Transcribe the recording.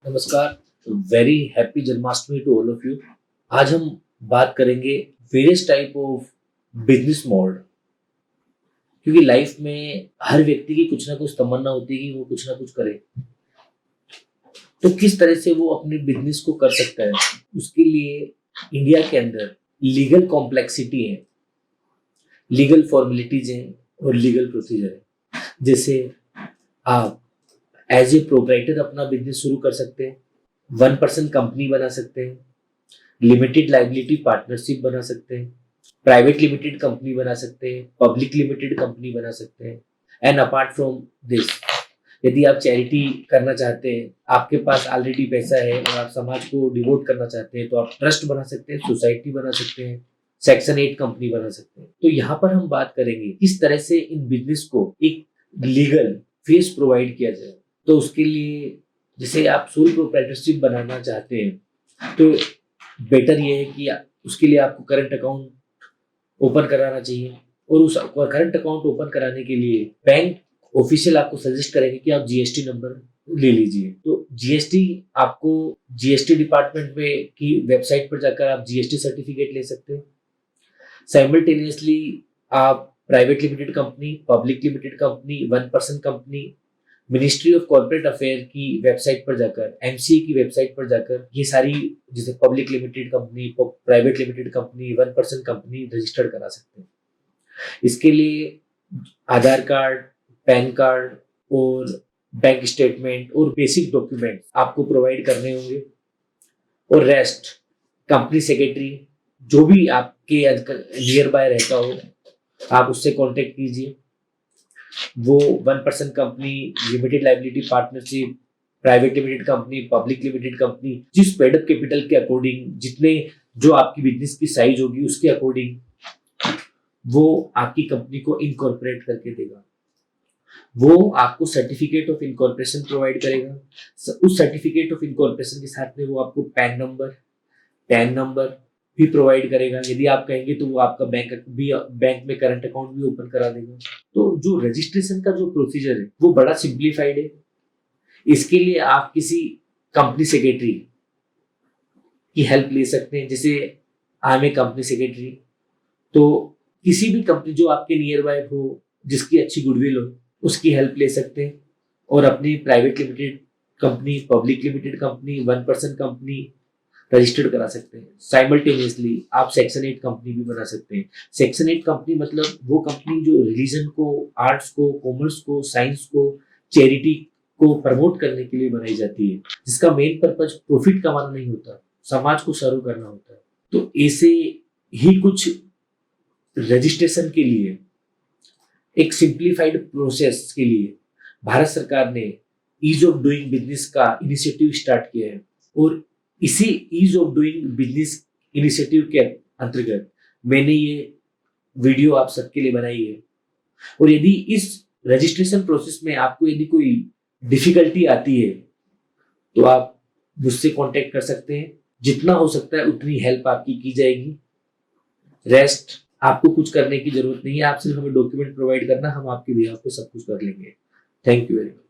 नमस्कार। Very happy Janmashtami to all of you. आज हम बात करेंगे various type of business model, क्योंकि लाइफ में हर व्यक्ति की कुछ ना कुछ तमन्ना होती है कि वो कुछ ना कुछ करे। तो किस तरह से वो अपने बिजनेस को कर सकता है, उसके लिए इंडिया के अंदर लीगल कॉम्प्लेक्सिटी है, लीगल फॉर्मेलिटीज हैं और लीगल प्रोसीजर है। जैसे आप एज ए प्रोप्राइटर अपना बिजनेस शुरू कर सकते हैं, 1% कंपनी बना सकते हैं, लिमिटेड लाइबिलिटी पार्टनरशिप बना सकते हैं, प्राइवेट लिमिटेड कंपनी बना सकते हैं, पब्लिक लिमिटेड कंपनी बना सकते हैं। एंड अपार्ट फ्रॉम दिस, यदि आप चैरिटी करना चाहते हैं, आपके पास ऑलरेडी पैसा है और आप समाज को डिवोट करना चाहते हैं, तो आप ट्रस्ट बना सकते हैं, सोसाइटी बना सकते हैं, सेक्शन 8 कंपनी बना सकते हैं। तो यहाँ पर हम बात करेंगे किस तरह से इन बिजनेस को एक लीगल फेस प्रोवाइड किया जाए। तो उसके लिए जैसे आप सोल प्रोप्राइटरशिप बनाना चाहते हैं, तो बेटर ये है कि उसके लिए आपको करंट अकाउंट ओपन कराना चाहिए। और उस करंट अकाउंट ओपन कराने के लिए बैंक ऑफिशियल आपको सजेस्ट करेंगे कि आप जीएसटी नंबर ले लीजिए। तो जीएसटी आपको जीएसटी डिपार्टमेंट में की वेबसाइट पर जाकर आप जीएसटी सर्टिफिकेट ले सकते हैं। साइमल्टेनियसली आप private limited company, public limited company, 1% company, ministry of corporate affair की वेबसाइट पर जाकर, एमसीए की वेबसाइट पर जाकर ये सारी जैसे public limited company, private limited company, 1% company registered करा सकते हैं। इसके लिए आधार कार्ड, पैन कार्ड और बैंक स्टेटमेंट और बेसिक डॉक्यूमेंट आपको प्रोवाइड करने होंगे। और रेस्ट कंपनी सेक्रेटरी जो भी आपके नियर बाय रहता हो, आप उससे कांटेक्ट कीजिए। वो 1% company, limited liability partnership, private limited company, public limited company, जिस पेडअप कैपिटल के अकॉर्डिंग, जितने जो आपकी बिजनेस की साइज होगी उसके अकॉर्डिंग वो आपकी कंपनी को इनकॉर्पोरेट करके देगा। वो आपको सर्टिफिकेट ऑफ इनकॉर्पोरेशन प्रोवाइड करेगा। उस सर्टिफिकेट ऑफ इनकॉर्पोरेशन के साथ में वो आपको पैन नंबर भी प्रोवाइड करेगा। यदि आप कहेंगे तो वो आपका बैंक में करंट अकाउंट भी ओपन करा देगा। तो जो रजिस्ट्रेशन का जो प्रोसीजर है वो बड़ा सिंप्लीफाइड है। इसके लिए आप किसी कंपनी सेक्रेटरी की हेल्प ले सकते हैं। जैसे I am a company secretary, तो किसी भी कंपनी जो आपके नियर बाय हो, जिसकी अच्छी गुडविल हो, उसकी हेल्प ले सकते हैं और अपनी private limited company, public limited company, 1% company registered करा सकते हैं। साइमल्टेनियसली आप सेक्शन 8 कंपनी भी बना सकते हैं। सेक्शन 8 कंपनी मतलब वो कंपनी जो रिलीजन को, आर्ट्स को, कॉमर्स को, साइंस को, चैरिटी को प्रमोट करने के लिए बनाई जाती है, जिसका मेन पर्पज प्रॉफिट कमाना नहीं होता, समाज को सर्व करना होता है। तो ऐसे ही कुछ रजिस्ट्रेशन के लिए एक सिंप्लीफाइड प्रोसेस के लिए भारत सरकार ने ईज ऑफ डूइंग बिजनेस का इनिशिएटिव स्टार्ट किया है। और इसी ease of doing business initiative के अंतर्गत मैंने ये वीडियो आप सबके लिए बनाई है। और यदि इस रजिस्ट्रेशन प्रोसेस में आपको यदि कोई डिफिकल्टी आती है तो आप मुझसे कांटेक्ट कर सकते हैं। जितना हो सकता है उतनी हेल्प आपकी की जाएगी। रेस्ट आपको कुछ करने की जरूरत नहीं है, आप सिर्फ हमें डॉक्यूमेंट प्रोवाइड करना, हम आपके बिहाफ पे सब कुछ कर लेंगे। Thank you very much.